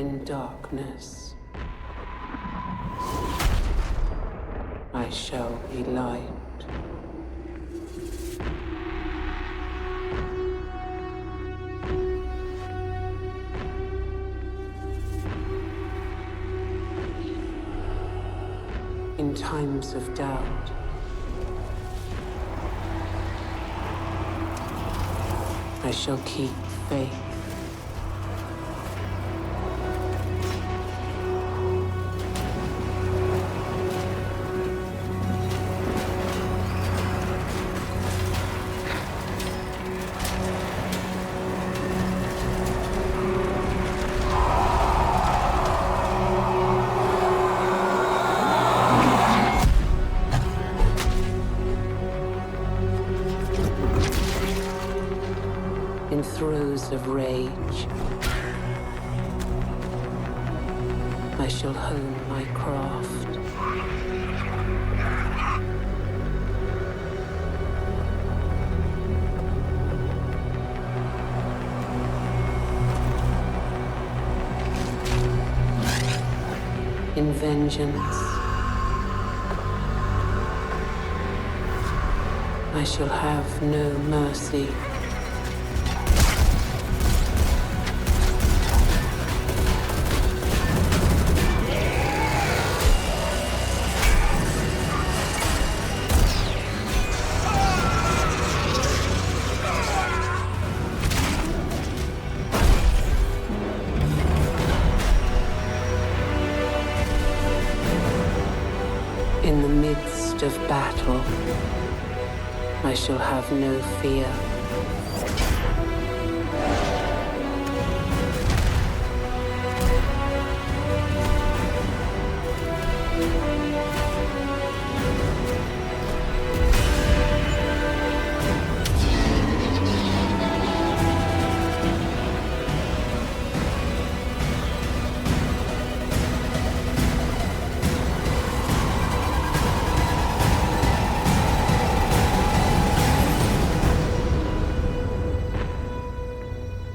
in darkness, I shall be light. In times of doubt, I shall keep faith. In throes of rage, I shall hone my craft. In vengeance, I shall have no mercy. In the midst of battle, I shall have no fear.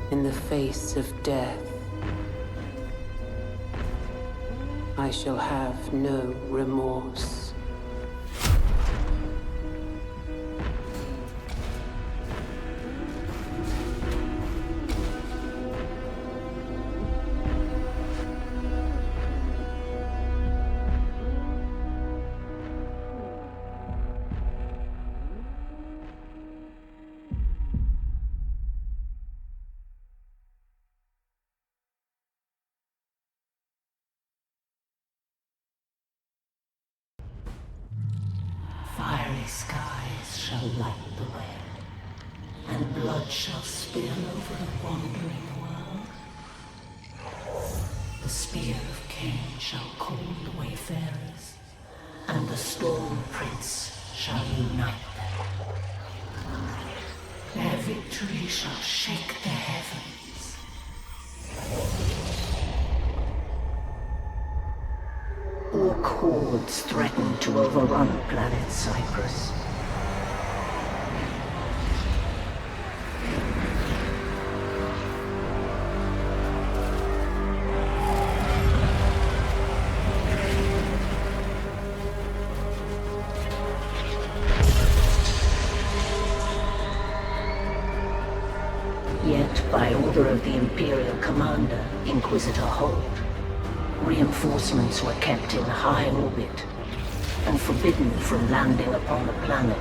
In the face of death, I shall have no remorse. Fiery skies shall light the way, and blood shall spill over the wandering world. The spear of Cain shall call the wayfarers, and the Storm Prince shall unite them. Their victory shall shake the heavens. Orc hordes threaten to overrun planet Cyprus. Yet, by order of the Imperial Commander, Inquisitor Holt, reinforcements were kept in high orbit and forbidden from landing upon the planet.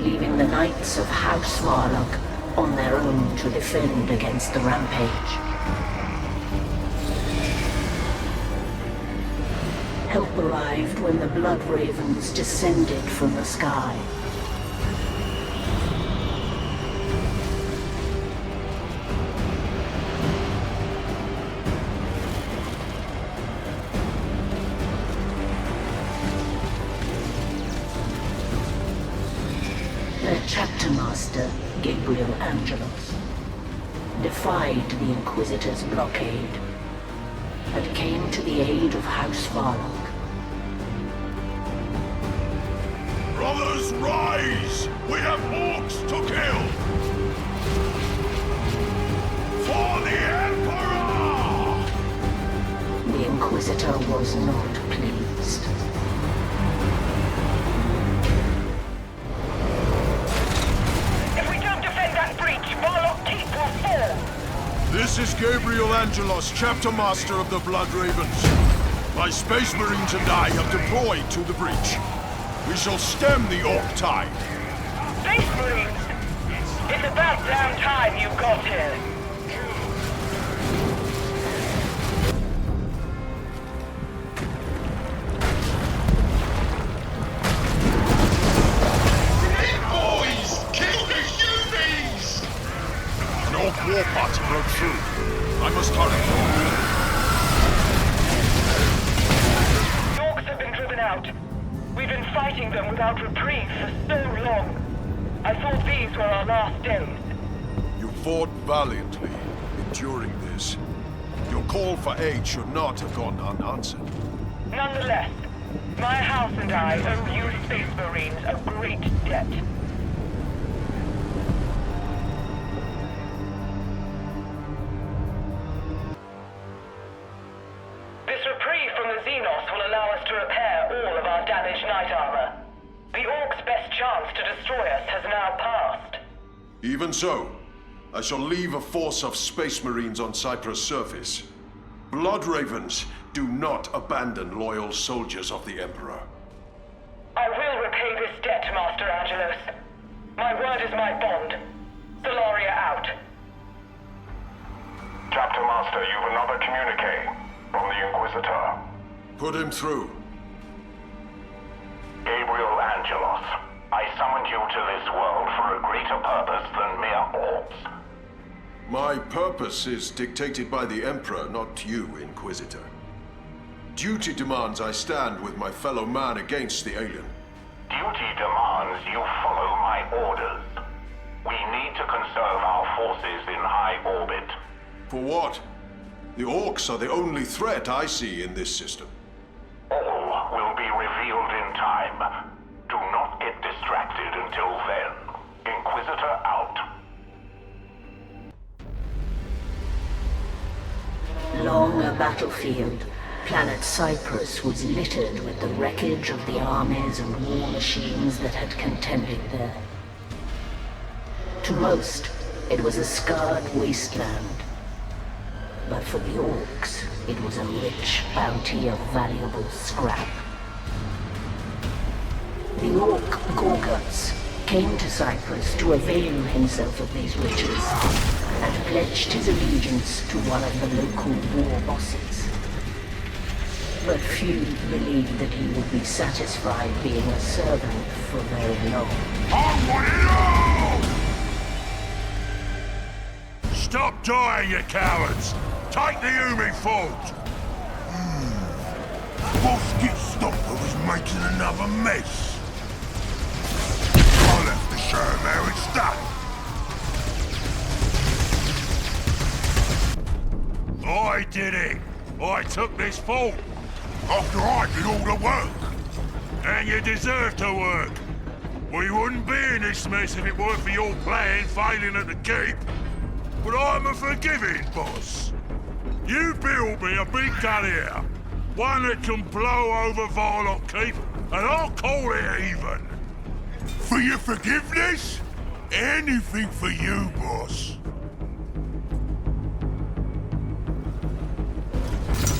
Leaving the Knights of House Varlock on their own to defend against the rampage. Help arrived when the Blood Ravens descended from the sky. Their chapter master, Gabriel Angelos, defied the Inquisitor's blockade and came to the aid of House Varlock. Brothers, rise! We have orcs to kill! For the Emperor! The Inquisitor was not pleased. If we don't defend that breach, Varlock Keep will fall! This is Gabriel Angelos, Chapter Master of the Blood Ravens. My Space Marines and I have deployed to the breach. We shall stem the Orc tide. Space Marines! It's about damn time you got here. Boys! Kill the Hueys! An Orc war party broke through. I must hurry. The Orcs have been driven out. We've been fighting them without reprieve for so long. I thought these were our last days. You fought valiantly, enduring this. Your call for aid should not have gone unanswered. Nonetheless, my house and I owe you Space Marines a great debt. This reprieve from the Xenos will allow us to repair all of our damaged knight armor. The Orcs' best chance to destroy us has now passed. Even so, I shall leave a force of Space Marines on Cyprus' surface. Blood Ravens do not abandon loyal soldiers of the Emperor. I will repay this debt, Master Angelos. My word is my bond. Solaria out. Chapter Master, you've another communique from the Inquisitor. Put him through. Gabriel Angelos, I summoned you to this world for a greater purpose than mere orbs. My purpose is dictated by the Emperor, not you, Inquisitor. Duty demands I stand with my fellow man against the alien. Duty demands you follow my orders. We need to conserve our forces in high orbit. For what? The Orcs are the only threat I see in this system. All will be revealed in time. Do not get distracted until then. Inquisitor out. Along a battlefield, planet Cyprus was littered with the wreckage of the armies and war machines that had contended there. To most, it was a scarred wasteland. But for the Orcs, it was a rich bounty of valuable scrap. The Orc Gorguts came to Cyprus to avail himself of these riches, and pledged his allegiance to one of the local war bosses. But few believed that he would be satisfied being a servant for very long. Stop dying, you cowards! Take the Umi fort! Bosket Stomper was making another mess. I'll have to show him how it's done. I did it! I took this fort! After I did all the work. And you deserve to work! We wouldn't be in this mess if it weren't for your plan failing at the keep. But I'm a forgiving boss. You build me a big gun here. One that can blow over Varlock Keep, and I'll call it even. For your forgiveness? Anything for you, boss.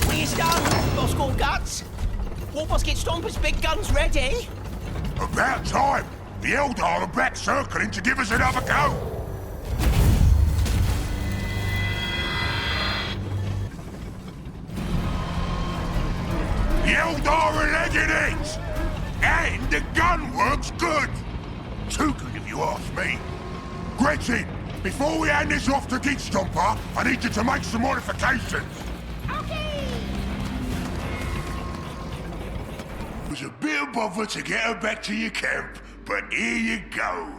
Will you start, Boss Guts? War Bosket Stomper's big gun's ready. About time. The Eldar are back circling to give us another go. The Eldar are legging it! And the gun works good! Too good if you ask me. Gretchen, before we hand this off to Git Stomper, I need you to make some modifications. Okay. It was a bit of bother to get her back to your camp, but here you go.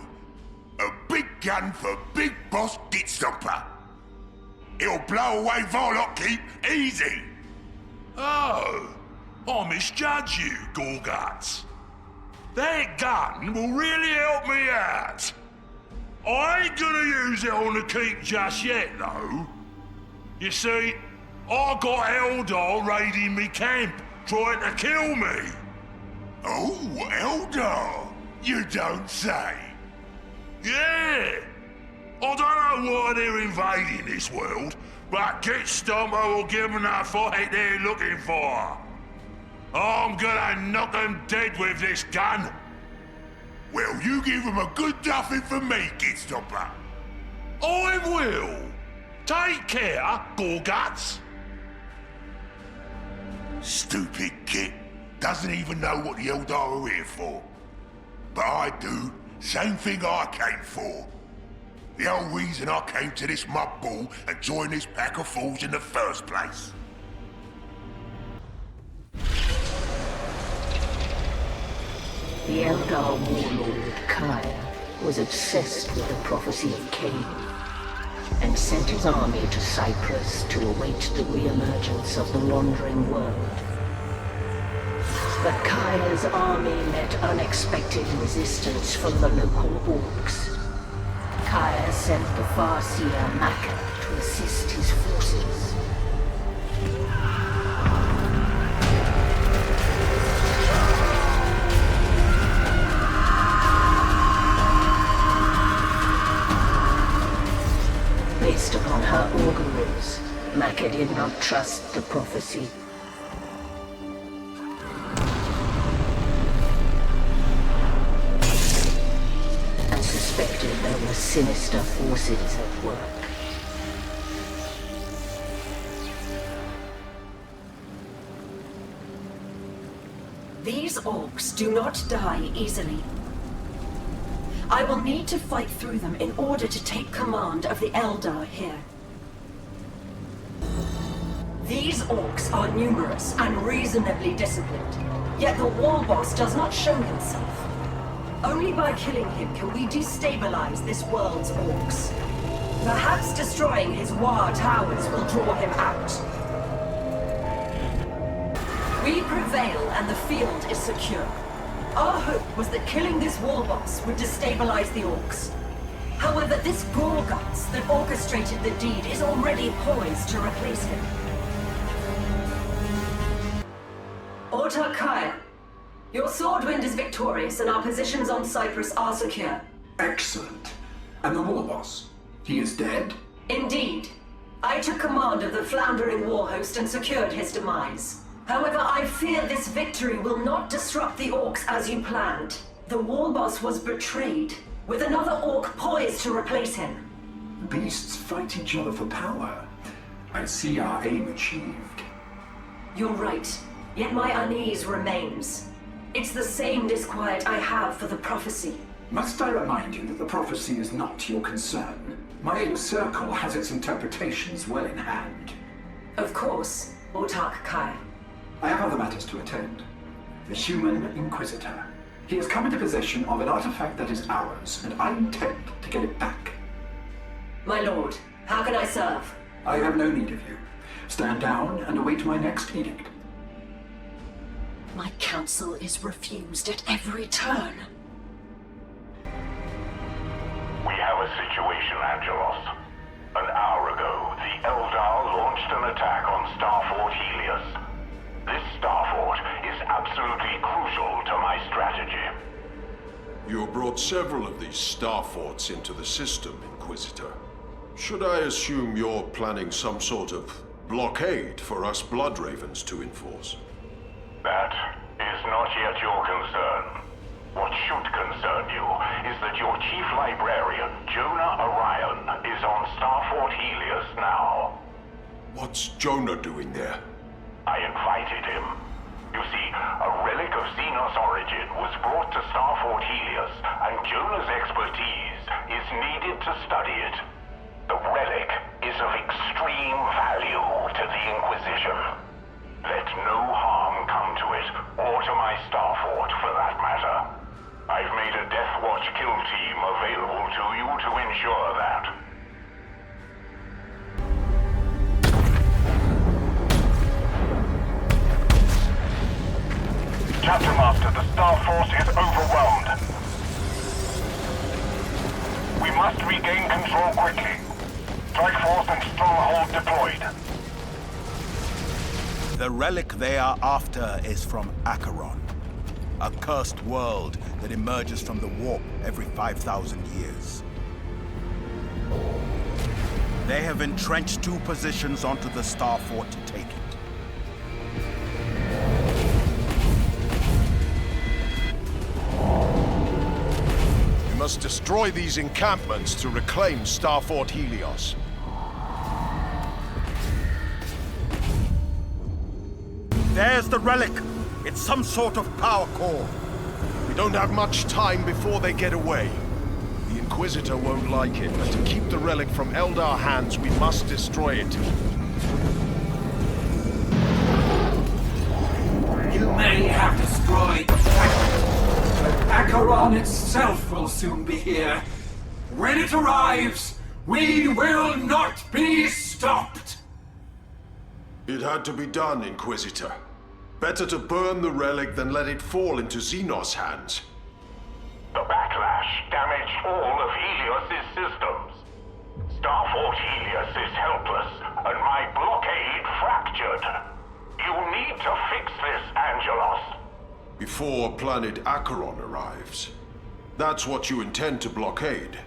A big gun for Big Boss Git Stomper. It'll blow away Varlock Keep easy. Oh, I misjudged you, Gorguts. That gun will really help me out. I ain't gonna use it on the keep just yet, though. You see, I got Eldar raiding me camp, trying to kill me. Oh, Eldar! You don't say. Yeah! I don't know why they're invading this world, but Git Stomper will give them the fight they're looking for. I'm gonna knock them dead with this gun. Well, you give him a good duffing for me, Git Stomper. I will. Take care, Gorguts. Stupid Git. Doesn't even know what the Eldar are here for. But I do. Same thing I came for. The whole reason I came to this mud ball and joined this pack of fools in the first place. The Eldar warlord Kaya was obsessed with the prophecy of Cain and sent his army to Cyprus to await the re-emergence of the wandering world. But Kaya's army met unexpected resistance from the local orcs. Kaya sent the Farseer Maka to assist his forces. Based upon her auguries, Maka did not trust the prophecy. And suspected there were sinister forces at work. These orcs do not die easily. I will need to fight through them in order to take command of the Eldar here. These orcs are numerous and reasonably disciplined, yet the war boss does not show himself. Only by killing him can we destabilize this world's orcs. Perhaps destroying his war towers will draw him out. We prevail and the field is secure. Our hope was that killing this war boss would destabilize the orcs. However, this Gorguts that orchestrated the deed is already poised to replace him. Ortar Kaya, your Swordwind is victorious and our positions on Cyprus are secure. Excellent. And the war boss? He is dead? Indeed. I took command of the floundering war host and secured his demise. However, I fear this victory will not disrupt the orcs as you planned. The war boss was betrayed, with another orc poised to replace him. Beasts fight each other for power. I see our aim achieved. You're right, yet my unease remains. It's the same disquiet I have for the prophecy. Must I remind you that the prophecy is not your concern? My inner circle has its interpretations well in hand. Of course, Ortar Kaya. I have other matters to attend. The human Inquisitor. He has come into possession of an artifact that is ours, and I intend to get it back. My lord, how can I serve? I have no need of you. Stand down and await my next edict. My counsel is refused at every turn. We have a situation, Angelos. An hour ago, the Eldar launched an attack on Starfort Helios. This Starfort is absolutely crucial to my strategy. You brought several of these Starforts into the system, Inquisitor. Should I assume you're planning some sort of blockade for us Bloodravens to enforce? That is not yet your concern. What should concern you is that your chief librarian, Jonah Orion, is on Starfort Helios now. What's Jonah doing there? I invited him. You see, a relic of Xenos origin was brought to Starfort Helios, and Jonah's expertise is needed to study it. The relic is of extreme value to the Inquisition. Let no harm come to it, or to my Starfort for that matter. I've made a Death Watch kill team available to you to ensure that. Chapter Master, the Star Force is overwhelmed. must regain control quickly. Strike force and stronghold deployed. The relic they are after is from Acheron, a cursed world that emerges from the warp every 5,000 years. They have entrenched 2 positions onto the Star Fort to take it. We must destroy these encampments to reclaim Star Fort Helios. There's the relic! It's some sort of power core. We don't have much time before they get away. The Inquisitor won't like it, but to keep the relic from Eldar hands, we must destroy it. You may have destroyed the fragment, but Acheron itself will soon be here. When it arrives, we will not be stopped! It had to be done, Inquisitor. Better to burn the relic than let it fall into Xenos' hands. The backlash damaged all of Helios' systems. Starfort Helios is helpless, and my blockade fractured. You need to fix this, Angelos. Before planet Acheron arrives. That's what you intend to blockade.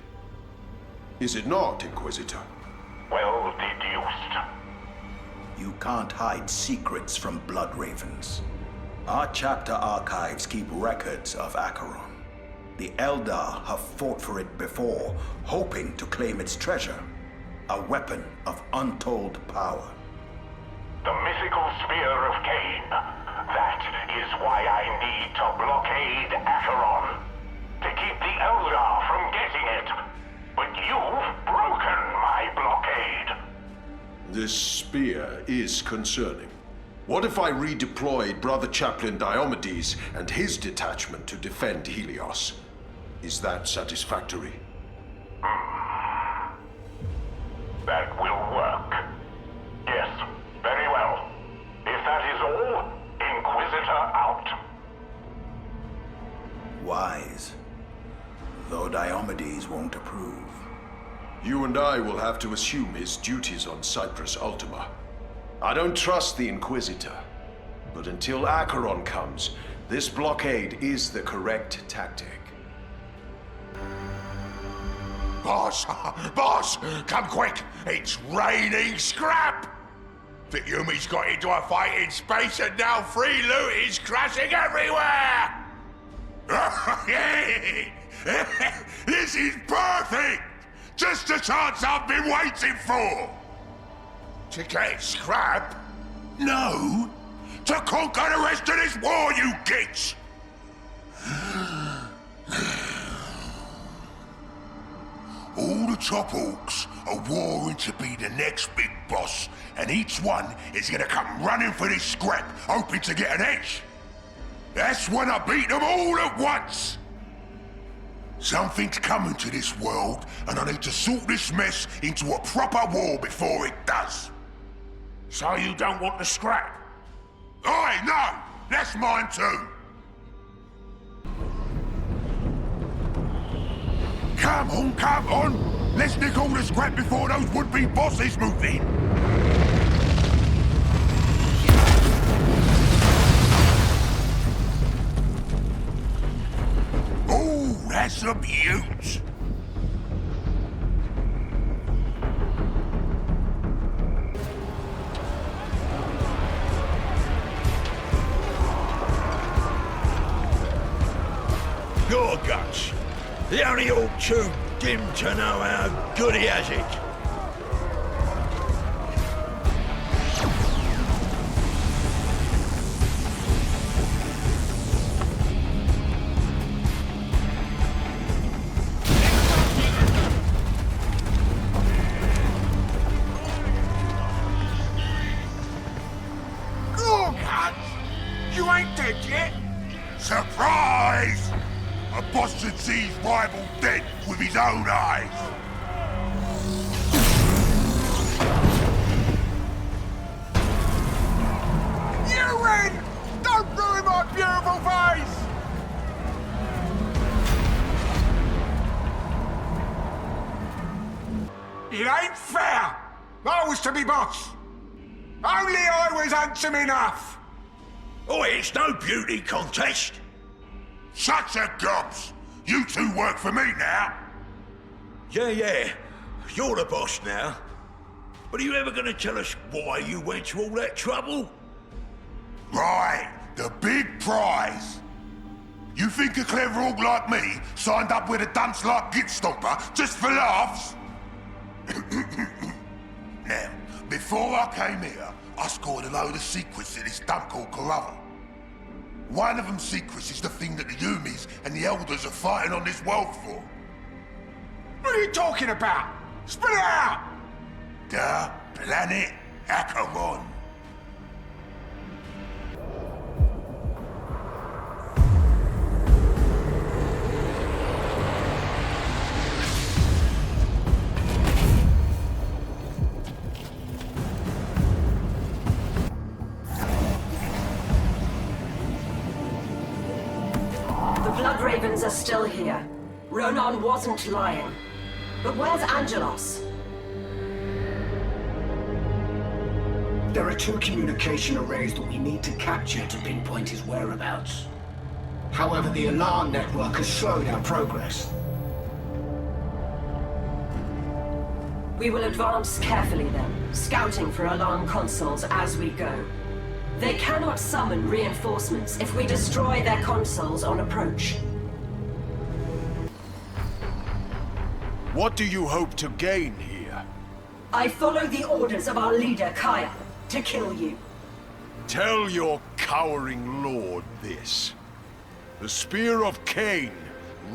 Is it not, Inquisitor? Well deduced. You can't hide secrets from Blood Ravens. Our chapter archives keep records of Acheron. The Eldar have fought for it before, hoping to claim its treasure. A weapon of untold power. The mythical spear of Cain. That is why I need to blockade Acheron. To keep the Eldar from getting it. But you've broken my blockade. This spear is concerning. What if I redeployed Brother Chaplain Diomedes and his detachment to defend Helios? Is that satisfactory? That will work. Yes, very well. If that is all, Inquisitor out. Wise. Though Diomedes won't approve. You and I will have to assume his duties on Cyprus Ultima. I don't trust the Inquisitor. But until Acheron comes, this blockade is the correct tactic. Boss! Boss! Come quick! It's raining scrap! The Yumi's got into a fight in space and now free loot is crashing everywhere! This is perfect! Just the chance I've been waiting for! To get scrap? No! To conquer the rest of this war, you gits! All the top orcs are warring to be the next big boss, and each one is gonna come running for this scrap, hoping to get an edge. That's when I beat them all at once! Something's coming to this world, and I need to sort this mess into a proper war before it does. So you don't want the scrap? Aye, no! That's mine too! Come on! Let's nick all the scrap before those would-be bosses move in! Oh, that's a beaut! Your guts. The only orc too dim to know how good he has it. You ain't dead yet? Surprise! A boss should see his rival dead with his own eyes. You win! Don't ruin my beautiful face! was to be boss. Only I was handsome enough. Oh, it's no beauty contest. Shut your gobs. You two work for me now. Yeah. You're the boss now. But are you ever gonna tell us why you went to all that trouble? Right, the big prize. You think a clever orc like me signed up with a dunce like Git Stomper just for laughs? Now, before I came here, I scored a load of secrets at this dump called Corrupt. One of them secrets is the thing that the Yumis and the Elders are fighting on this world for. What are you talking about? Spit it out! The planet Acheron. The Blood Ravens are still here. Ronan wasn't lying. But where's Angelos? There are 2 communication arrays that we need to capture to pinpoint his whereabouts. However, the alarm network has slowed our progress. We will advance carefully then, scouting for alarm consoles as we go. They cannot summon reinforcements if we destroy their consoles on approach. What do you hope to gain here? I follow the orders of our leader, Kaya, to kill you. Tell your cowering lord this. The Spear of Cain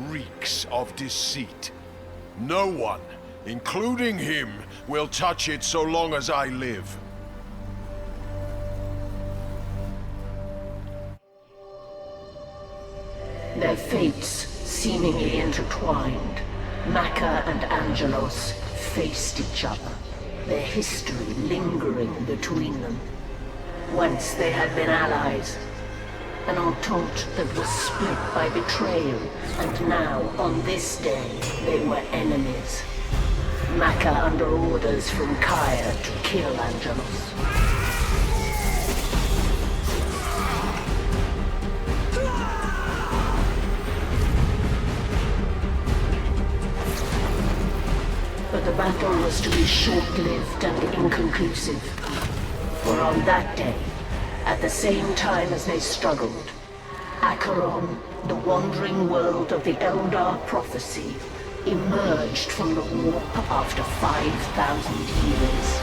reeks of deceit. No one, including him, will touch it so long as I live. Their fates seemingly intertwined. Maka and Angelos faced each other, their history lingering between them. Once they had been allies, an entente that was split by betrayal, and now, on this day, they were enemies. Maka under orders from Kaya to kill Angelos. But the battle was to be short-lived and inconclusive. For on that day, at the same time as they struggled, Acheron, the wandering world of the Eldar prophecy, emerged from the warp after 5,000 years.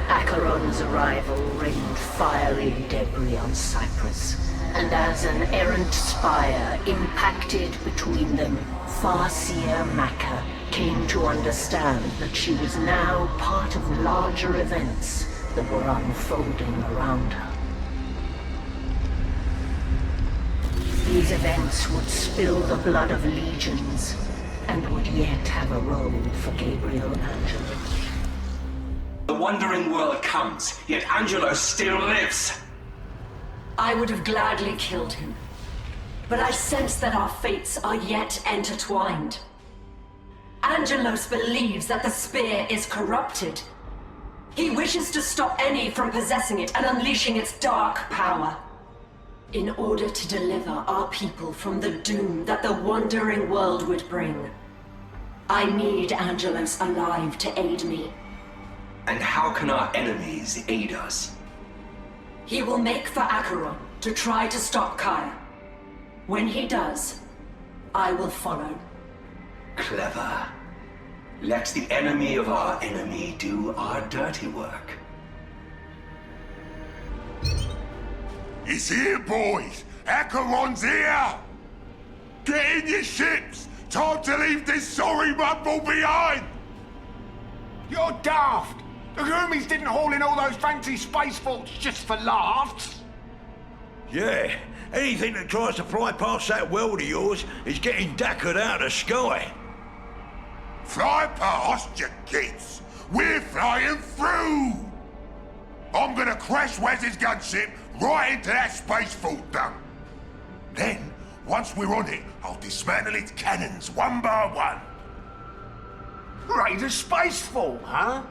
Acheron's arrival rained fiery debris on Cyprus, and as an errant spire impacted between them, Farseer Maka came to understand that she was now part of larger events that were unfolding around her. These events would spill the blood of legions, and would yet have a role for Gabriel Angelos. The Wandering World comes, yet Angelos still lives. I would have gladly killed him. But I sense that our fates are yet intertwined. Angelos believes that the spear is corrupted. He wishes to stop any from possessing it and unleashing its dark power. In order to deliver our people from the doom that the Wandering World would bring, I need Angelos alive to aid me. And how can our enemies aid us? He will make for Acheron to try to stop Kaya. When he does, I will follow. Clever. Let the enemy of our enemy do our dirty work. It's here, boys! Acheron's here! Get in your ships! Time to leave this sorry mudball behind! You're daft! The Roomies didn't haul in all those fancy space forts just for laughs! Yeah, anything that tries to fly past that world of yours is getting dackered out of the sky. Fly past, you kids! We're flying through! I'm gonna crash Wes's gunship right into that space fault dump. Then, once we're on it, I'll dismantle its cannons one by one. Raid a space fort, huh?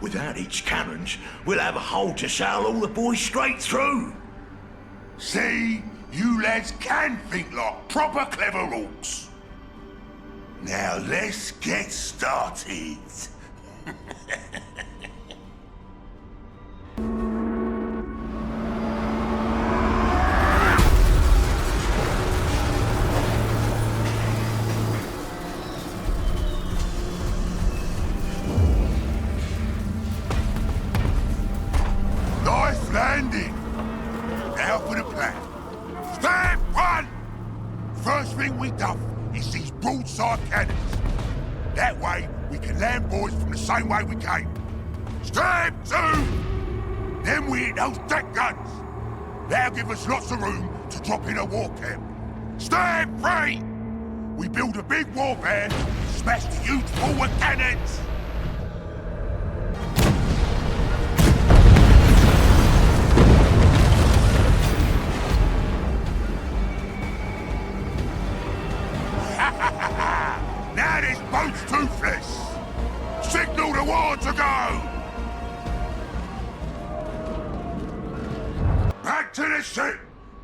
Without its cannons, we'll have a hole to sail all the boys straight through. See? You lads can think like proper clever orcs. Now let's get started. Nice landing. Now for the plan. Step one! First thing we duff is these broadside cannons. That way, we can land boys from the same way we came. Step two! Then we hit those deck guns. That'll give us lots of room to drop in a war camp. Step three! We build a big war band, smash the huge forward cannons. Now this boat's toothless! Signal the war to go! Back to the ship!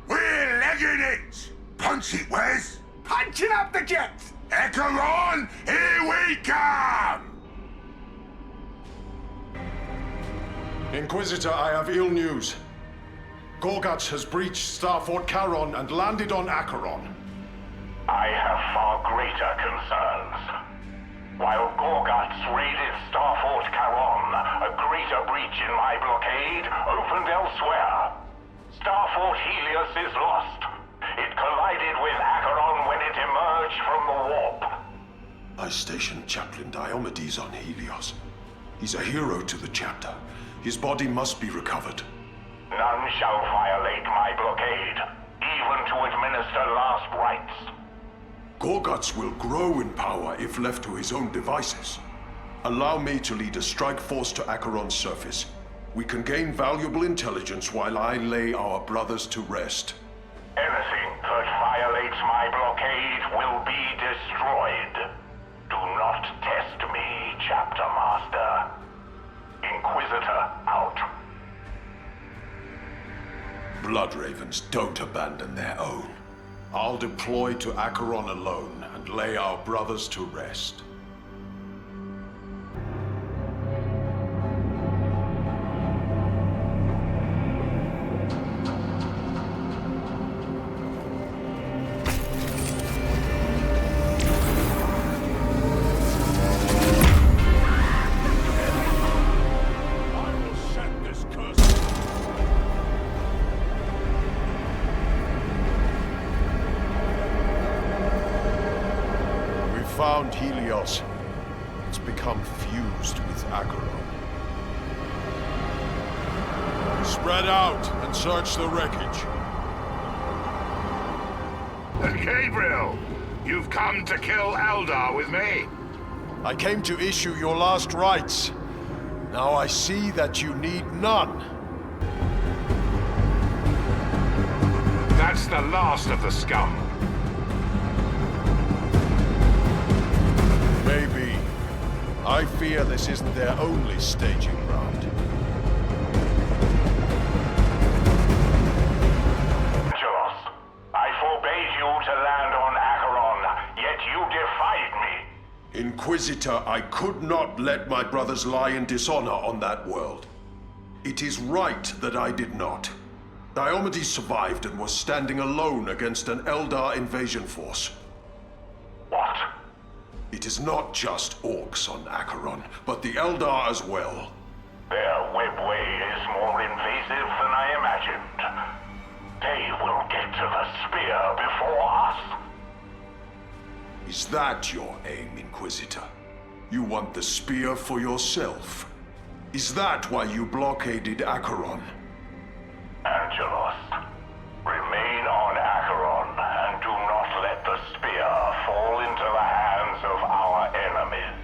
We're legging it! Punch it, Wes! Punching up the jets! Acheron, here we come! Inquisitor, I have ill news. Gorguts has breached Starfort Charon and landed on Acheron. I have far greater concerns. While Gorguts raided Starfort Charon, a greater breach in my blockade opened elsewhere. Starfort Helios is lost. It collided with Acheron when it emerged from the warp. I stationed Chaplain Diomedes on Helios. He's a hero to the chapter. His body must be recovered. None shall violate my blockade, even to administer last rites. Gorguts will grow in power if left to his own devices. Allow me to lead a strike force to Acheron's surface. We can gain valuable intelligence while I lay our brothers to rest. Anything that violates my blockade will be destroyed. Do not test me, Chapter Master. Inquisitor out. Bloodravens don't abandon their own. I'll deploy to Acheron alone and lay our brothers to rest. Found Helios. It's become fused with Acheron. Spread out and search the wreckage. Gabriel, you've come to kill Eldar with me. I came to issue your last rites. Now I see that you need none. That's the last of the scum. Maybe. I fear this isn't their only staging ground. Angelos, I forbade you to land on Acheron, yet you defied me. Inquisitor, I could not let my brothers lie in dishonor on that world. It is right that I did not. Diomedes survived and was standing alone against an Eldar invasion force. What? It is not just orcs on Acheron, but the Eldar as well. Their webway is more invasive than I imagined. They will get to the spear before us. Is that your aim, Inquisitor? You want the spear for yourself? Is that why you blockaded Acheron? Angelos, remain on Acheron and do not let the spear fall into the hands of our enemies.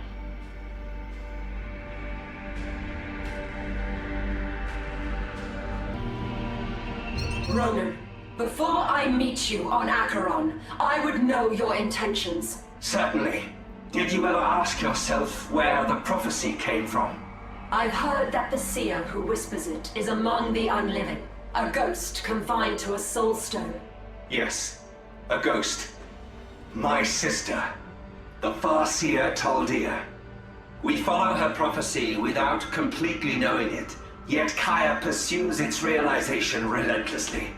Ronan, before I meet you on Acheron, I would know your intentions. Certainly. Did you ever ask yourself where the prophecy came from? I've heard that the seer who whispers it is among the unliving. A ghost confined to a soul stone. Yes, a ghost. My sister, the Farseer Taldir. We follow her prophecy without completely knowing it, yet Kaya pursues its realization relentlessly.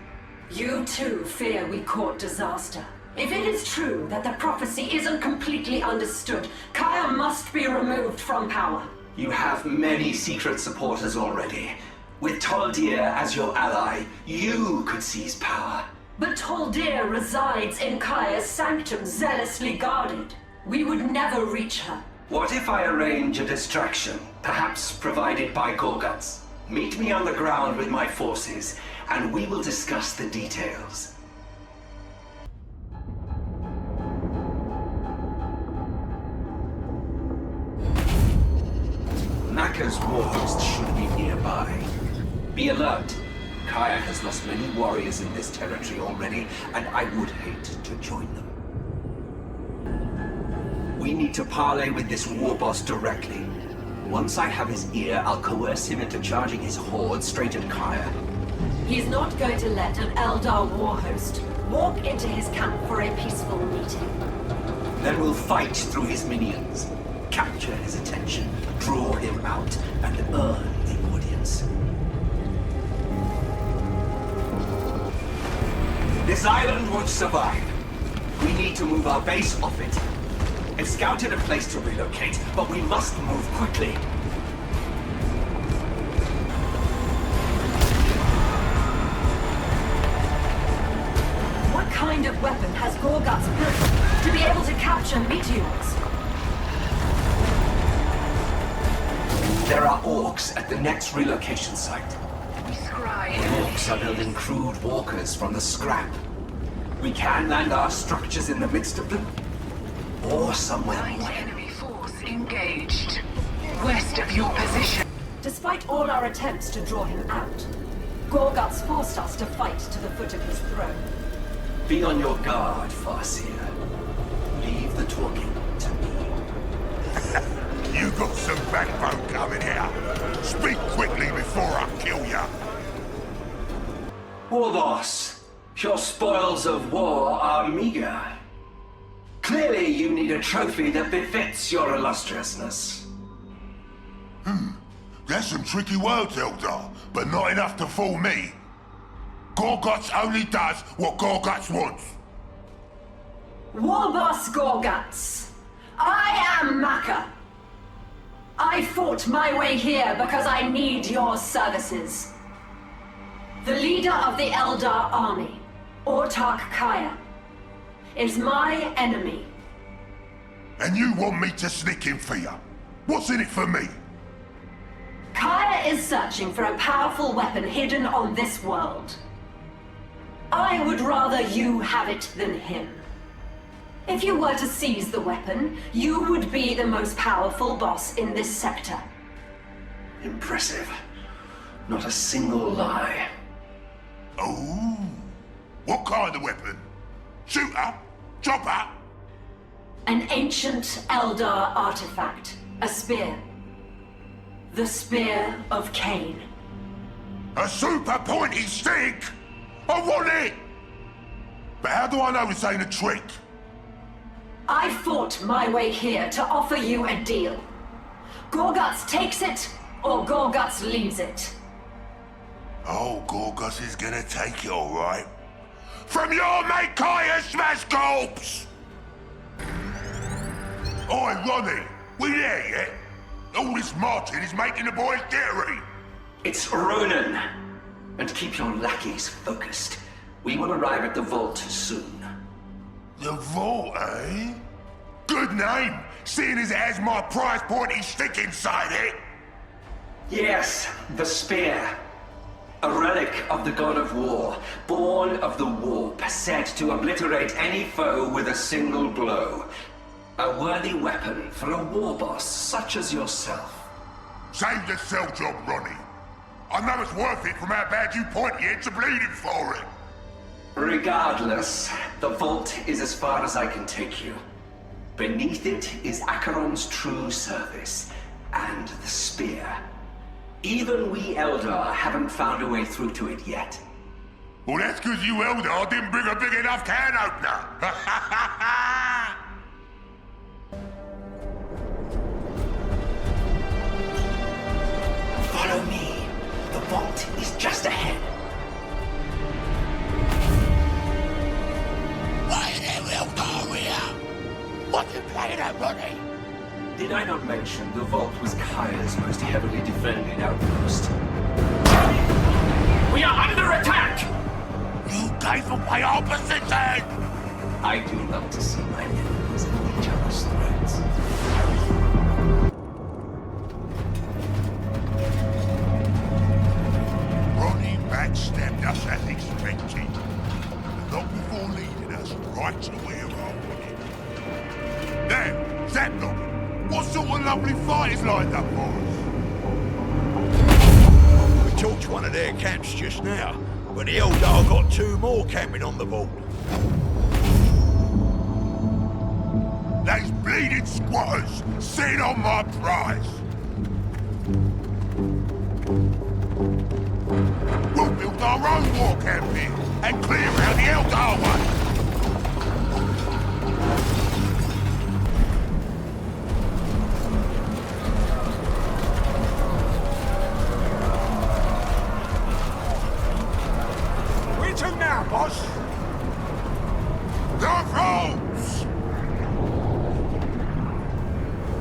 You too fear we court disaster. If it is true that the prophecy isn't completely understood, Kaya must be removed from power. You have many secret supporters already. With Taldir as your ally, you could seize power. But Taldir resides in Kaya's sanctum, zealously guarded. We would never reach her. What if I arrange a distraction, perhaps provided by Gorguts? Meet me on the ground with my forces, and we will discuss the details. Maka's warhost should be nearby. Be alert. Kaya has lost many warriors in this territory already, and I would hate to join them. We need to parley with this war boss directly. Once I have his ear, I'll coerce him into charging his horde straight at Kaya. He's not going to let an Eldar warhost walk into his camp for a peaceful meeting. Then we'll fight through his minions, capture his attention, draw him out, and earn the audience. This island won't survive. We need to move our base off it. I've scouted a place to relocate, but we must move quickly. What kind of weapon has Gorguts built to be able to capture meteors? There are orcs at the next relocation site. Orcs are building crude walkers from the scrap. We can land our structures in the midst of them, or somewhere more. Enemy force engaged. West of your position. Despite all our attempts to draw him out, Gorguts forced us to fight to the foot of his throne. Be on your guard, Farseer. Leave the talking to me. You got some backbone coming here. Speak quickly before I kill ya. War boss, your spoils of war are meager. Clearly you need a trophy that befits your illustriousness. There's some tricky words, Eldar, but not enough to fool me. Gorguts only does what Gorguts wants. War boss Gorguts, I am Maka. I fought my way here because I need your services. The leader of the Eldar army, Autarch Kaya, is my enemy. And you want me to sneak in for you? What's in it for me? Kaya is searching for a powerful weapon hidden on this world. I would rather you have it than him. If you were to seize the weapon, you would be the most powerful boss in this sector. Impressive. Not a single lie. Oh, what kind of weapon? Shooter? Chopper? An ancient Eldar artifact. A spear. The Spear of Cain. A super pointy stick? I want it! But how do I know this ain't a trick? I fought my way here to offer you a deal. Gorguts takes it, or Gorguts leaves it. Oh, Gorguts is gonna take it, all right. From your mate Kaya Smash Corpse! Oi, Ronnie, we there yet? All this marching is making the boys jittery. It's Ronan. And keep your lackeys focused. We will arrive at the vault soon. The vault, eh? Good name, seeing as it has my prize pointy stick inside it. Yes, the spear. A relic of the god of war, born of the warp, set to obliterate any foe with a single blow. A worthy weapon for a war boss such as yourself. Save the cell job, Ronnie. I know it's worth it from how bad you point your heads are bleeding for it. Regardless, the vault is as far as I can take you. Beneath it is Acheron's true service, and the spear. Even we Eldar haven't found a way through to it yet. Well, that's because you Eldar didn't bring a big enough can opener. Follow me. The vault is just ahead. Why are Eldar here? What are you playing at, Ronnie? Did I not mention the vault was Kaya's most heavily defended outpost? We are under attack! You gave away our position! I do love to see my enemies at each other's throats. Ronnie backstabbed us as expected. Not before leading us right to where I wanted. There, Zapdog! What sort of lovely fighters lined up for us? We torched one of their camps just now, but the Eldar got 2 more camping on the vault. Those bleeding squatters sit on my prize. We'll build our own war camp here and clear out the Eldar one. Boss? The roads!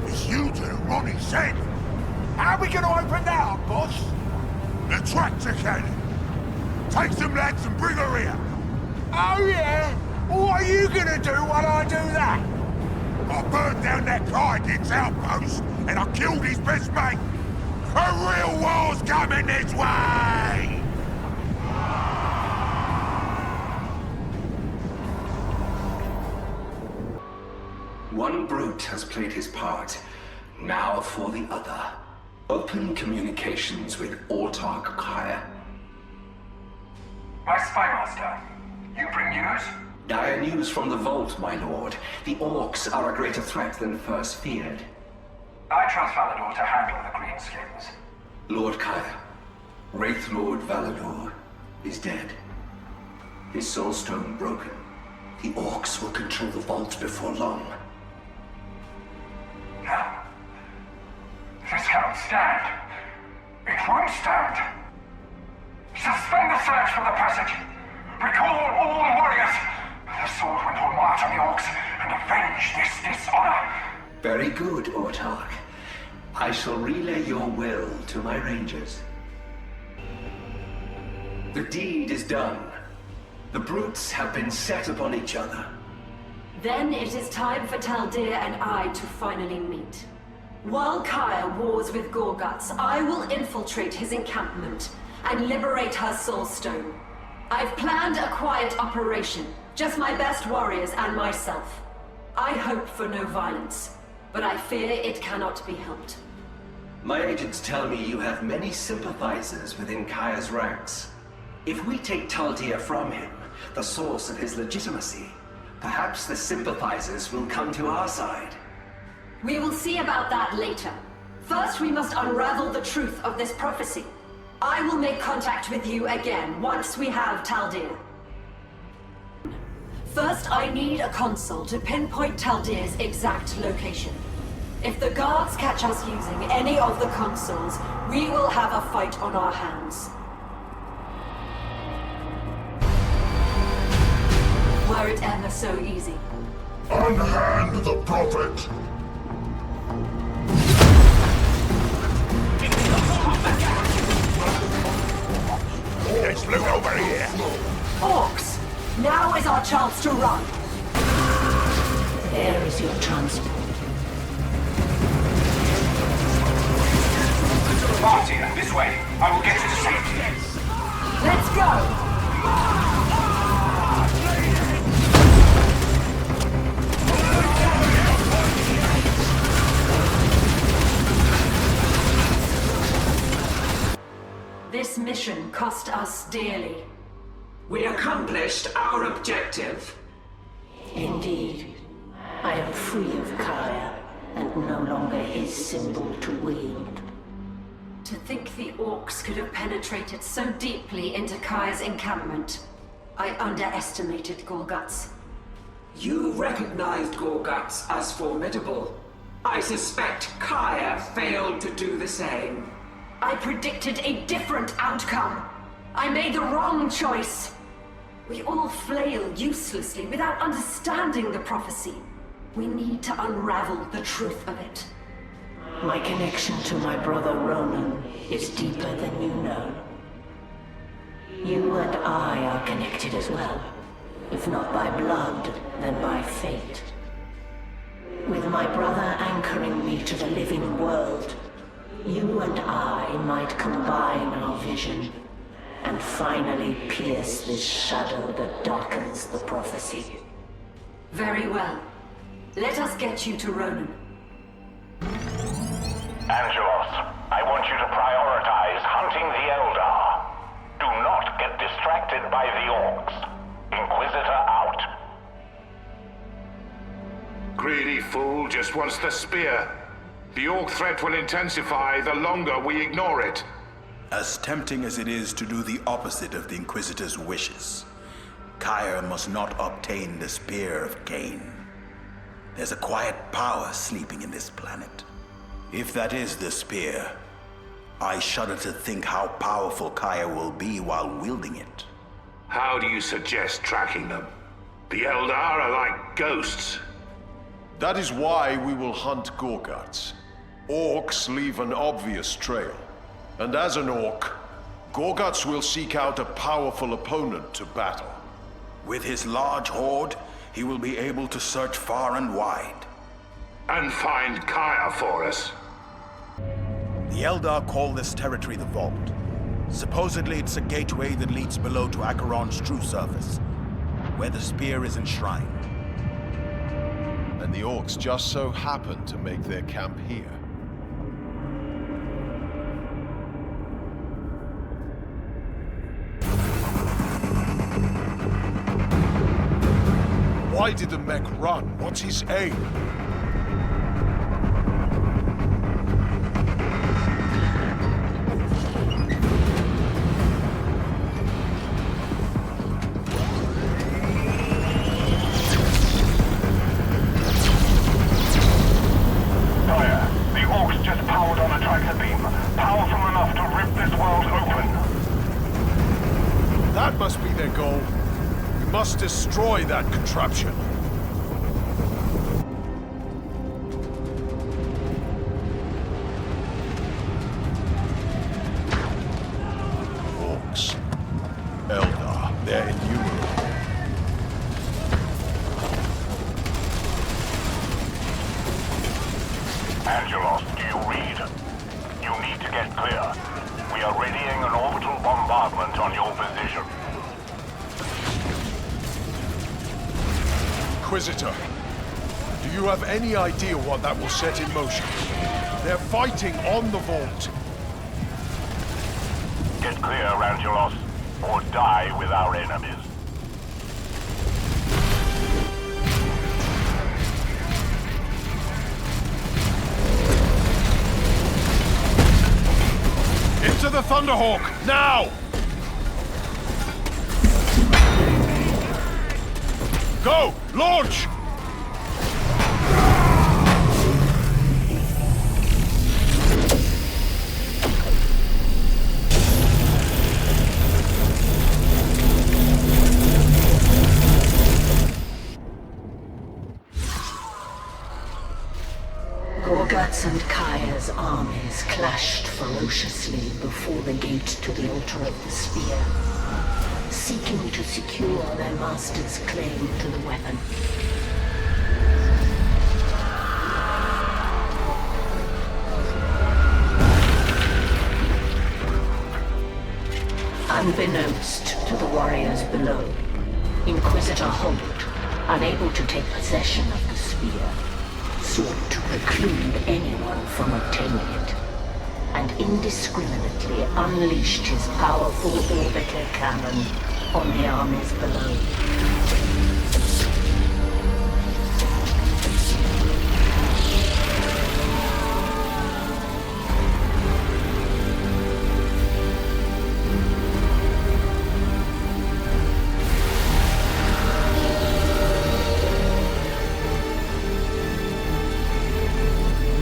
It's you to the Ronnie said. How are we going to open that up, boss? The tractor cannon. Take some lads and bring her here. Oh, yeah? What are you going to do while I do that? I burned down that Kaidig's outpost and I killed his best mate. A real war's coming this way! One brute has played his part. Now for the other. Open communications with Autarch Kaya. My spymaster. You bring news? Dire news from the vault, my lord. The orcs are a greater threat than first feared. I trust Valador to handle the greenskins. Lord Kaya, Wraith Lord Valador, is dead. His soul stone broken. The orcs will control the vault before long. No. This cannot stand. It won't stand. Suspend the search for the passage. Recall all warriors. The sword went on march on the orcs and avenge this dishonor. Very good, Autarch. I shall relay your will to my rangers. The deed is done. The brutes have been set upon each other. Then it is time for Taldir and I to finally meet. While Kaya wars with Gorguts, I will infiltrate his encampment and liberate her soul stone. I've planned a quiet operation, just my best warriors and myself. I hope for no violence, but I fear it cannot be helped. My agents tell me you have many sympathizers within Kaya's ranks. If we take Taldir from him, the source of his legitimacy, perhaps the sympathizers will come to our side. We will see about that later. First, we must unravel the truth of this prophecy. I will make contact with you again once we have Taldir. First, I need a console to pinpoint Taldir's exact location. If the guards catch us using any of the consoles, we will have a fight on our hands. Were it ever so easy. Unhand the prophet! Let's loot over here! Orcs! Now is our chance to run! There is your transport. Marty, this way. I will get you to safety. Let's go! This cost us dearly. We accomplished our objective. Indeed. I am free of Kaya, and no longer his symbol to wield. To think the orcs could have penetrated so deeply into Kaya's encampment. I underestimated Gorguts. You recognized Gorguts as formidable. I suspect Kaya failed to do the same. I predicted a different outcome. I made the wrong choice. We all flail uselessly without understanding the prophecy. We need to unravel the truth of it. My connection to my brother Ronan is deeper than you know. You and I are connected as well. If not by blood, then by fate. With my brother anchoring me to the living world, you and I might combine our vision and finally pierce this shadow that darkens the prophecy. Very well. Let us get you to Ronan. Angelos, I want you to prioritize hunting the Eldar. Do not get distracted by the orcs. Inquisitor out. Greedy fool just wants the spear. The orc threat will intensify the longer we ignore it. As tempting as it is to do the opposite of the Inquisitor's wishes, Kaya must not obtain the Spear of Cain. There's a quiet power sleeping in this planet. If that is the spear, I shudder to think how powerful Kaya will be while wielding it. How do you suggest tracking them? The Eldar are like ghosts. That is why we will hunt Gorguts. Orcs leave an obvious trail. And as an orc, Gorguts will seek out a powerful opponent to battle. With his large horde, he will be able to search far and wide. And find Kaya for us. The Eldar call this territory the Vault. Supposedly it's a gateway that leads below to Acheron's true surface, where the spear is enshrined. And the orcs just so happen to make their camp here. Why did the mech run? What's his aim? That must be their goal. We must destroy that contraption. Orcs. Eldar. They're innumerable. Angelos, do you read? You need to get clear. We are readying an orbital bombardment on your position. Inquisitor, do you have any idea what that will set in motion? They're fighting on the Vault. Get clear, Angelos, or die with our enemies. Into the Thunderhawk, now! Go! Launch! Gorguts and Kaya's armies clashed ferociously before the gate to the altar of the spear, seeking to secure their master's claim to the weapon. Unbeknownst to the warriors below, Inquisitor Holt, unable to take possession of the spear, sought to preclude anyone from obtaining it. and indiscriminately unleashed his powerful orbital cannon on the armies below.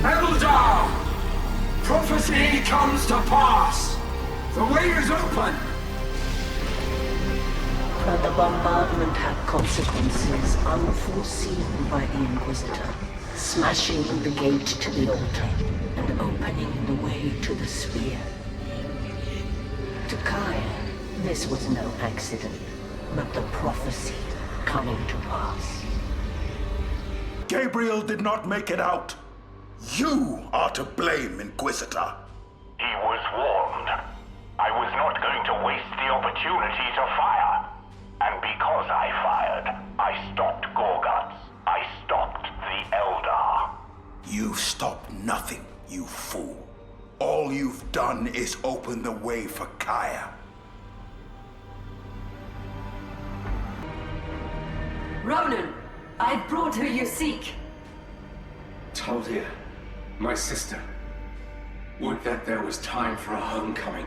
Eldar! Prophecy comes to pass! The way is open! But the bombardment had consequences unforeseen by the Inquisitor, smashing the gate to the altar and opening the way to the spear. To Kaya, this was no accident, but the prophecy coming to pass. Gabriel did not make it out. You are to blame, Inquisitor. He was warned. I was not going to waste the opportunity to fire. And because I fired, I stopped Gorguts. I stopped the Eldar. You've stopped nothing, you fool. All you've done is open the way for Kaya. Ronan, I've brought who you seek. Taldir, my sister. Would that there was time for a homecoming,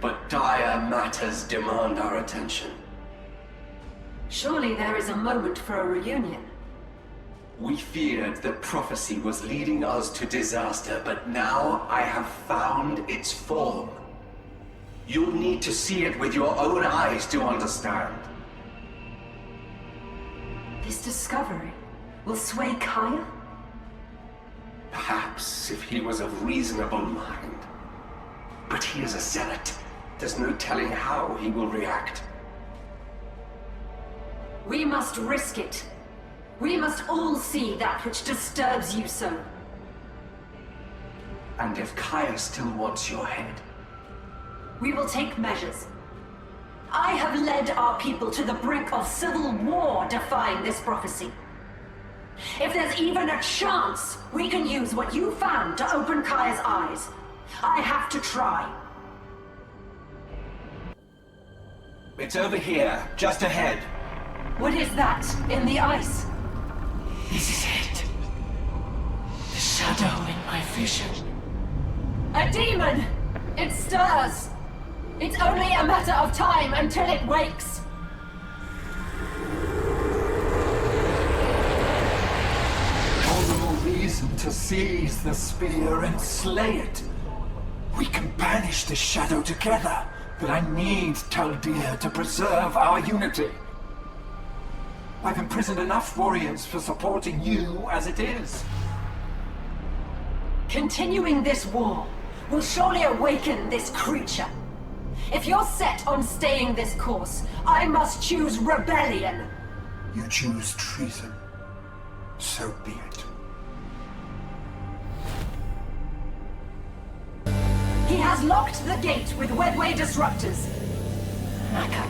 but dire matters demand our attention. Surely there is a moment for a reunion. We feared that prophecy was leading us to disaster, but now I have found its form. You'll need to see it with your own eyes to understand. This discovery will sway Kaya? Perhaps if he was of reasonable mind. But he is a zealot. There's no telling how he will react. We must risk it. We must all see that which disturbs you so. And if Kaya still wants your head? We will take measures. I have led our people to the brink of civil war defying this prophecy. If there's even a chance we can use what you found to open Kaya's eyes, I have to try. It's over here, just ahead. What is that in the ice? This is it. The shadow in my vision. A demon! It stirs! It's only a matter of time until it wakes! All the more reason to seize the spear and slay it. We can banish the shadow together, but I need Taldir to preserve our unity. I've imprisoned enough warriors for supporting you as it is. Continuing this war will surely awaken this creature. If you're set on staying this course, I must choose rebellion. You choose treason. So be it. He has locked the gate with Wedway disruptors. Naka,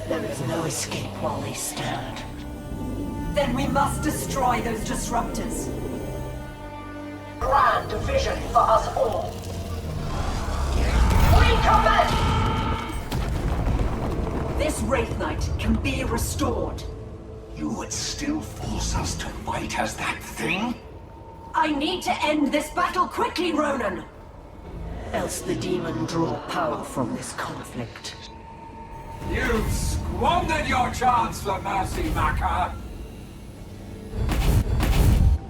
there is no escape while they stand. Then we must destroy those disruptors. Grand vision for us all. We command! This Wraith Knight can be restored. You would still force us to fight as that thing? I need to end this battle quickly, Ronan! Else the demon draw power from this conflict. You've squandered your chance for mercy, Maka.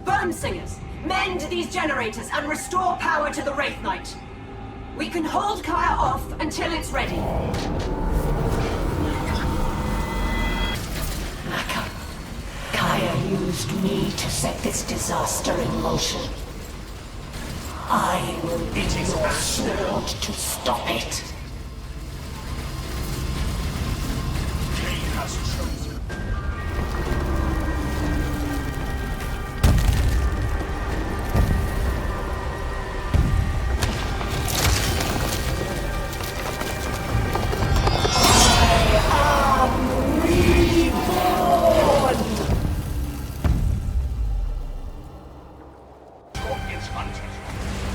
Burnsingers, mend these generators and restore power to the Wraith Knight. We can hold Kaya off until it's ready. Naka, Kaya used me to set this disaster in motion. I will be your sword to stop it. He has chosen.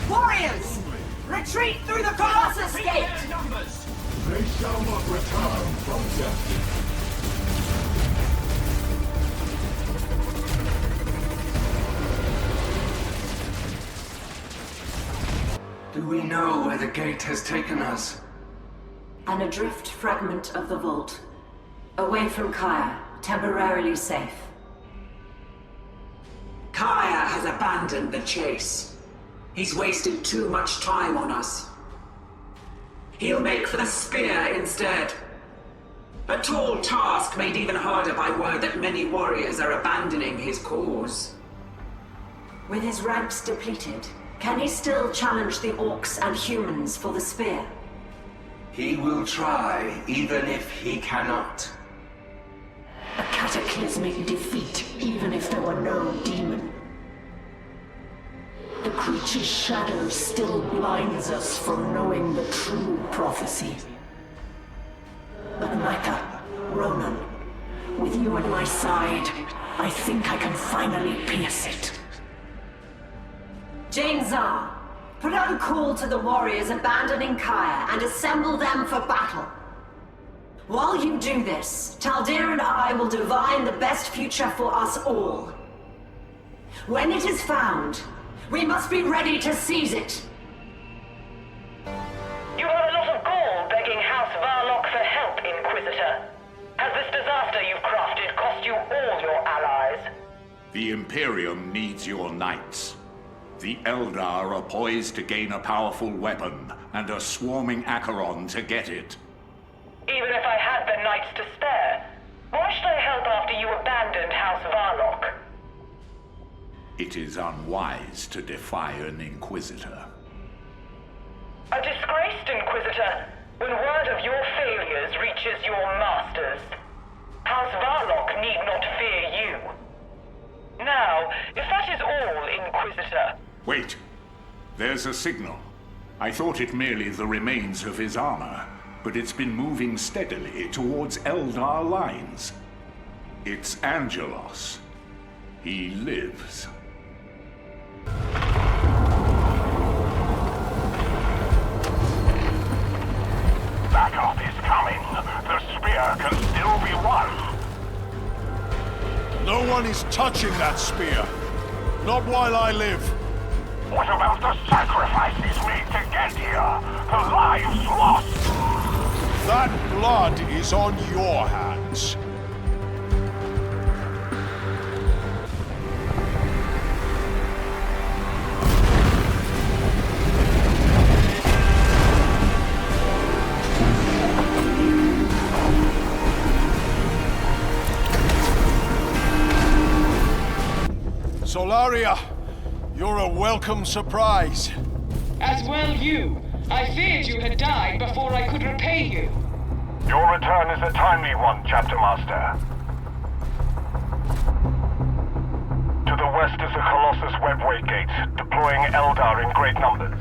Warriors! Retreat! the gate has taken us? An adrift fragment of the vault. Away from Kaya, temporarily safe. Kaya has abandoned the chase. He's wasted too much time on us. He'll make for the spear instead. A tall task made even harder by word that many warriors are abandoning his cause. With his ranks depleted, can he still challenge the orcs and humans for the spear? He will try, even if he cannot. A cataclysmic defeat, even if there were no demon. The creature's shadow still blinds us from knowing the true prophecy. But Micah, Ronan, with you at my side, I think I can finally pierce it. Jane Zar, put out a call to the warriors abandoning Kaya and assemble them for battle. While you do this, Taldir and I will divine the best future for us all. When it is found, we must be ready to seize it. You have a lot of gall begging House Varlock for help, Inquisitor. Has this disaster you've crafted cost you all your allies? The Imperium needs your knights. The Eldar are poised to gain a powerful weapon, and are swarming Acheron to get it. Even if I had the knights to spare, why should I help after you abandoned House Varlock? It is unwise to defy an Inquisitor. A disgraced Inquisitor, when word of your failures reaches your masters. House Varlock need not fear you. Now, if that is all, Inquisitor... Wait. There's a signal. I thought it merely the remains of his armor, but it's been moving steadily towards Eldar lines. It's Angelos. He lives. Backup is coming. The spear can still be won. No one is touching that spear. Not while I live. What about the sacrifices made to get here? The lives lost? That blood is on your hands. Solaria, you're a welcome surprise. As well you. I feared you had died before I could repay you. Your return is a timely one, Chapter Master. To the west is a Colossus webway gate, deploying Eldar in great numbers.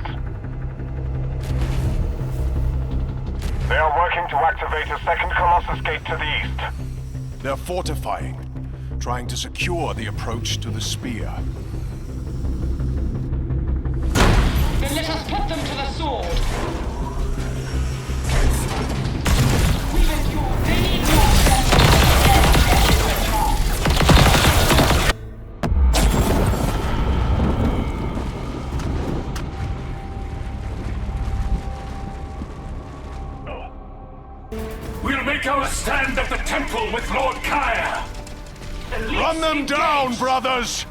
They are working to activate a second Colossus gate to the east. They're fortifying, trying to secure the approach to the spear. Then let us put them to the sword. We'll endure. They need your strength. We'll make our stand at the temple with Lord Kaya. Run them down, brothers!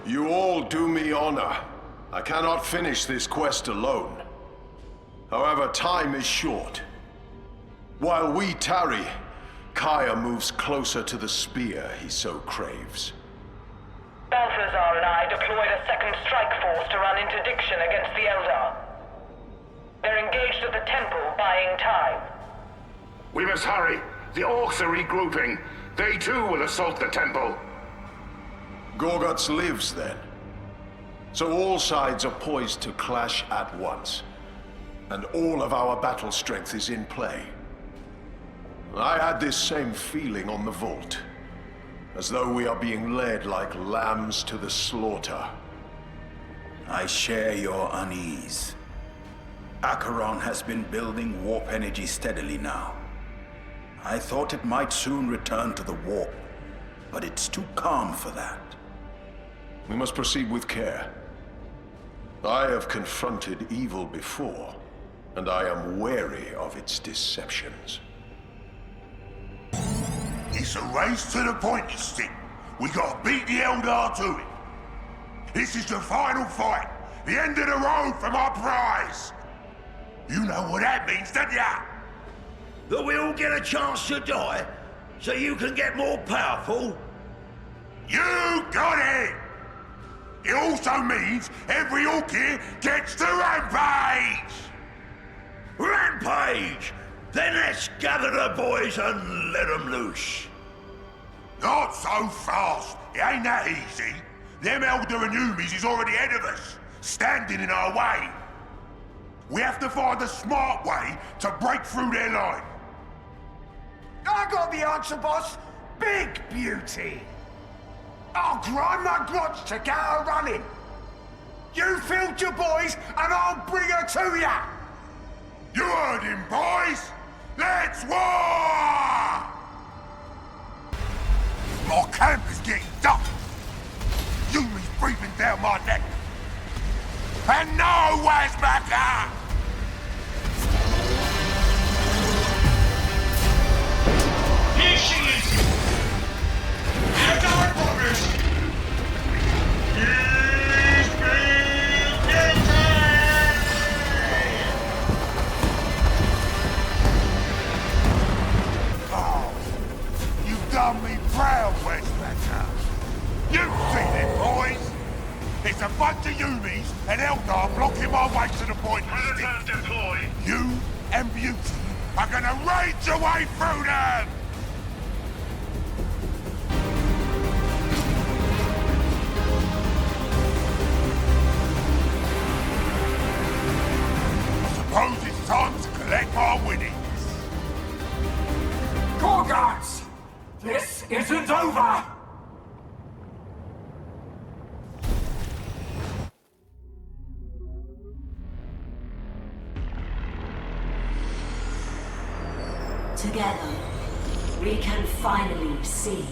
You all do me honor. I cannot finish this quest alone. However, time is short. While we tarry, Kaya moves closer to the spear he so craves. Balthazar and I deployed a second strike force to run interdiction against the Eldar. They're engaged at the temple, buying time. We must hurry. The orcs are regrouping. They too will assault the temple. Gorguts lives then. So all sides are poised to clash at once. And all of our battle strength is in play. I had this same feeling on the vault. As though we are being led like lambs to the slaughter. I share your unease. Acheron has been building warp energy steadily now. I thought it might soon return to the warp, but it's too calm for that. We must proceed with care. I have confronted evil before, and I am wary of its deceptions. It's a race to the pointy stick. We gotta beat the Eldar to it. This is the final fight. The end of the road for my prize. You know what that means, don't ya? That we all get a chance to die, so you can get more powerful? You got it! It also means every orc here gets to rampage! Rampage! Then let's gather the boys and let them loose. Not so fast. It ain't that easy. Them Elder and Umis is already ahead of us, standing in our way. We have to find a smart way to break through their line. I got the answer, boss. Big beauty. I'll grind my grotch to get her running. You field your boys, and I'll bring her to ya. You heard him, boys. Let's war! My camp is getting dark. Yumi's breathing down my neck. And no Wazmaka! Here she is! Out our borders! He's been guilty! Oh, you've done me proud, Westmatter. You've seen it, boys. It's a bunch of Yumis and Eldar blocking my way to the point. Predator deployed. You and Beauty are gonna rage your way through them! I suppose it's time to collect my winnings. Gorgots! This isn't over! Together, we can finally see.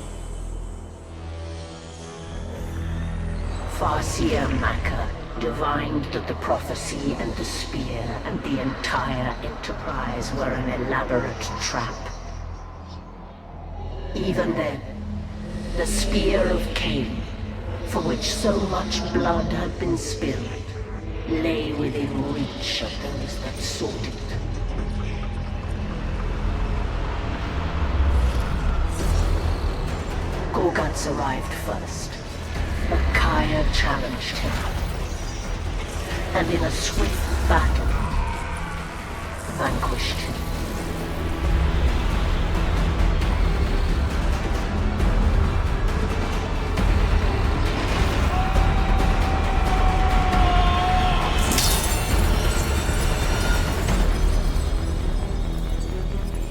Farseer Maka divined that the prophecy and the spear and the entire enterprise were an elaborate trap. Even then, the spear of Cain, for which so much blood had been spilled, lay within reach of those that sought it. Gorguts arrived first, but Kaya challenged him. And in a swift battle, vanquished him.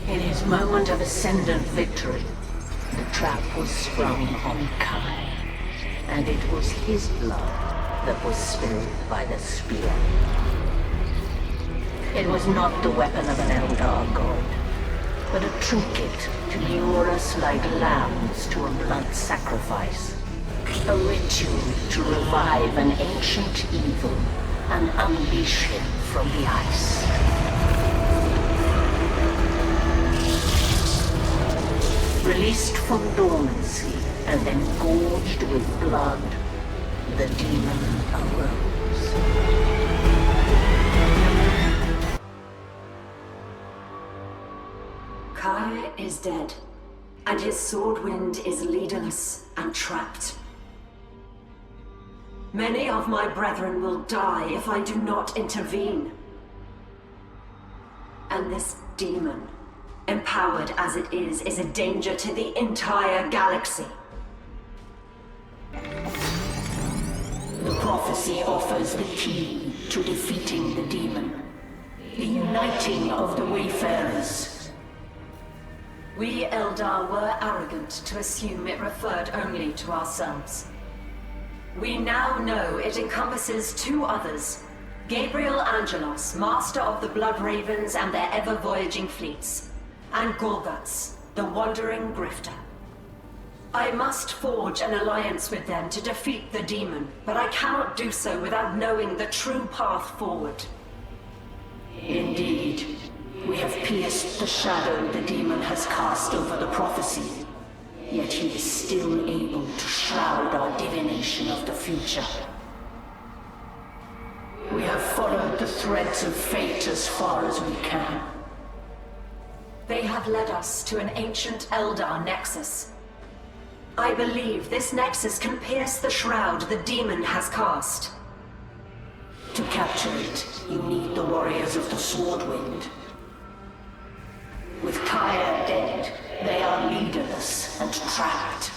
In his moment of ascendant victory, the trap was sprung on Kai, and it was his blood that was spilled by the spear. It was not the weapon of an Eldar god, but a trinket to lure us like lambs to a blood sacrifice. A ritual to revive an ancient evil and unleash him from the ice. Released from dormancy and then gorged with blood, the demon arose. Kai is dead, and his swordwind is leaderless and trapped. Many of my brethren will die if I do not intervene. And this demon, empowered as it is a danger to the entire galaxy. The prophecy offers the key to defeating the demon, the uniting of the Wayfarers. We Eldar were arrogant to assume it referred only to ourselves. We now know it encompasses two others, Gabriel Angelos, master of the Blood Ravens and their ever-voyaging fleets, and Gorguts, the wandering grifter. I must forge an alliance with them to defeat the demon, but I cannot do so without knowing the true path forward. Indeed, we have pierced the shadow the demon has cast over the prophecy, yet he is still able to shroud our divination of the future. We have followed the threads of fate as far as we can. They have led us to an ancient Eldar nexus. I believe this nexus can pierce the shroud the demon has cast. To capture it, you need the warriors of the Swordwind. With Kaya dead, they are leaderless and trapped.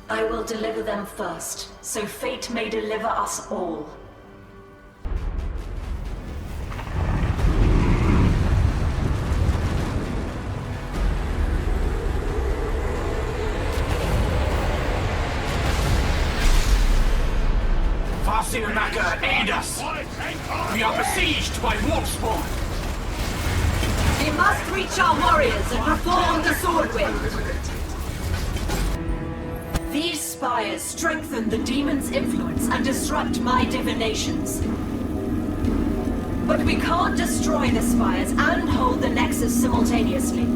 I will deliver them first, so fate may deliver us all. Sinamaka, aid us! We are besieged by Warpspawn! We must reach our warriors and reform the Swordwind! These spires strengthen the demon's influence and disrupt my divinations. But we can't destroy the spires and hold the Nexus simultaneously.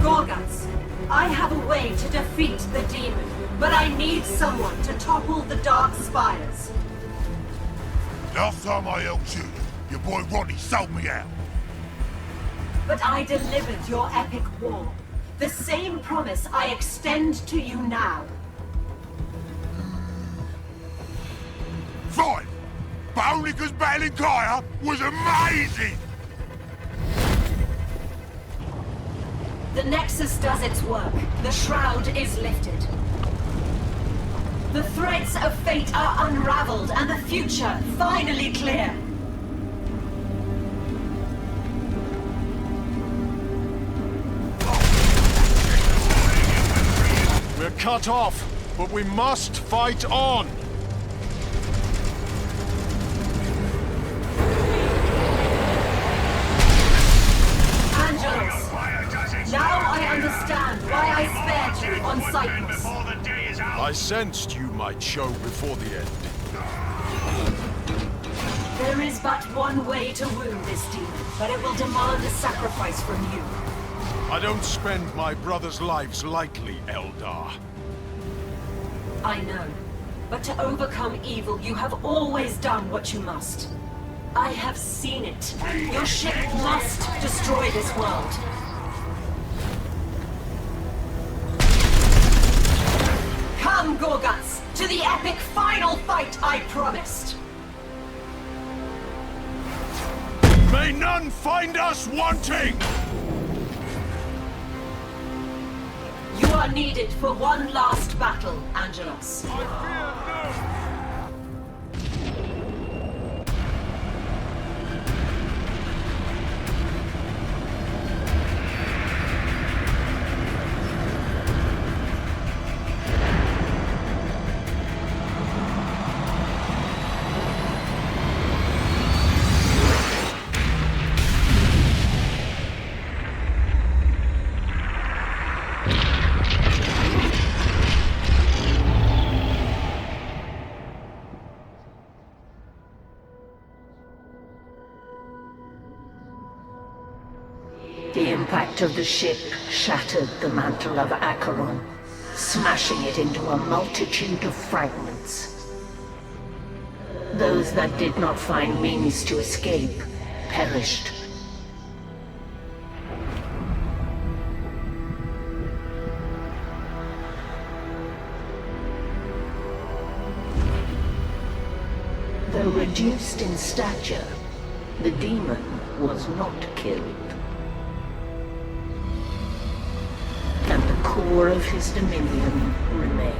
Gorguts, I have a way to defeat the demon, but I need someone to topple the Dark Spires. Last time I helped you, your boy Ronnie sold me out. But I delivered your epic war. The same promise I extend to you now. Fine, but only because battling Kaya was amazing! The Nexus does its work. The Shroud is lifted. The threads of fate are unraveled and the future finally clear. We're cut off, but we must fight on! Now I understand why I spared you on Cyprus. I sensed you might show before the end. There is but one way to wound this demon, but it will demand a sacrifice from you. I don't spend my brothers' lives lightly, Eldar. I know. But to overcome evil, you have always done what you must. I have seen it. Your ship must destroy this world. Come, Gorguts, to the epic final fight I promised! May none find us wanting! You are needed for one last battle, Angelos. The impact of the ship shattered the mantle of Acheron, smashing it into a multitude of fragments. Those that did not find means to escape perished. Though reduced in stature, the demon was not killed. And the core of his dominion remained.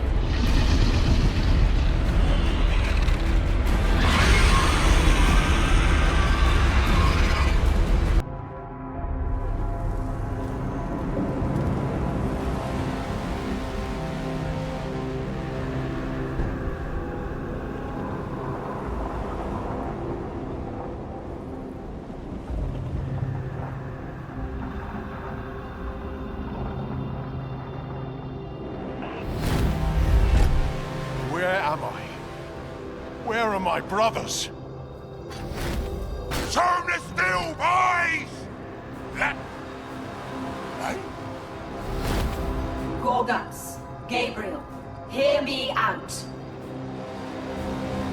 my brothers. Turn the steel, boys! That... Hey? Gorguts, Gabriel, hear me out.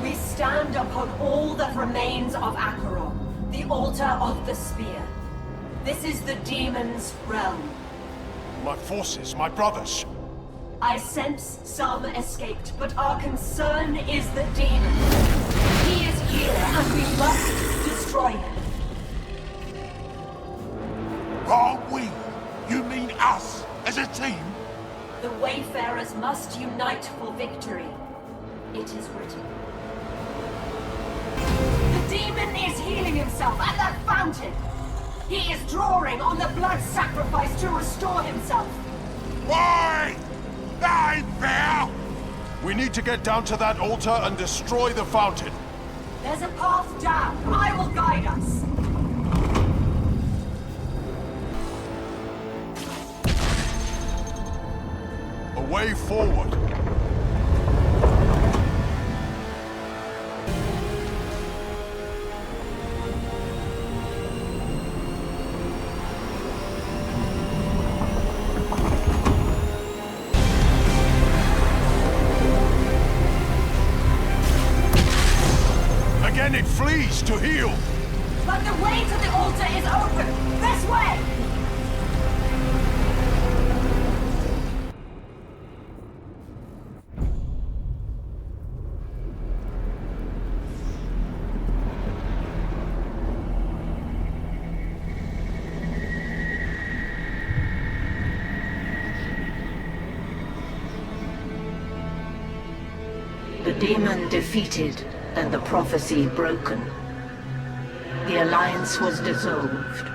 We stand upon all that remains of Acheron, the altar of the spear. This is the demon's realm. My forces, my brothers. I sense some escaped, but our concern is the demon. He is here, and we must destroy him. Are we? You mean us, as a team? The Wayfarers must unite for victory. It is written. The demon is healing himself at that fountain. He is drawing on the blood sacrifice to restore himself. Why? That ain't fair! We need to get down to that altar and destroy the fountain. There's a path down. I will guide us. A way forward. Again, it flees to heal. But the way to the altar is open. This way! The demon defeated and the prophecy broken. The alliance was dissolved,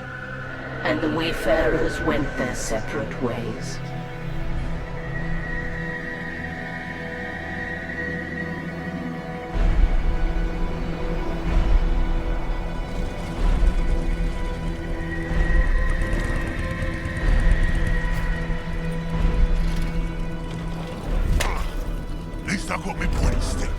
and the Wayfarers went their separate ways. At least I got me pointy stick.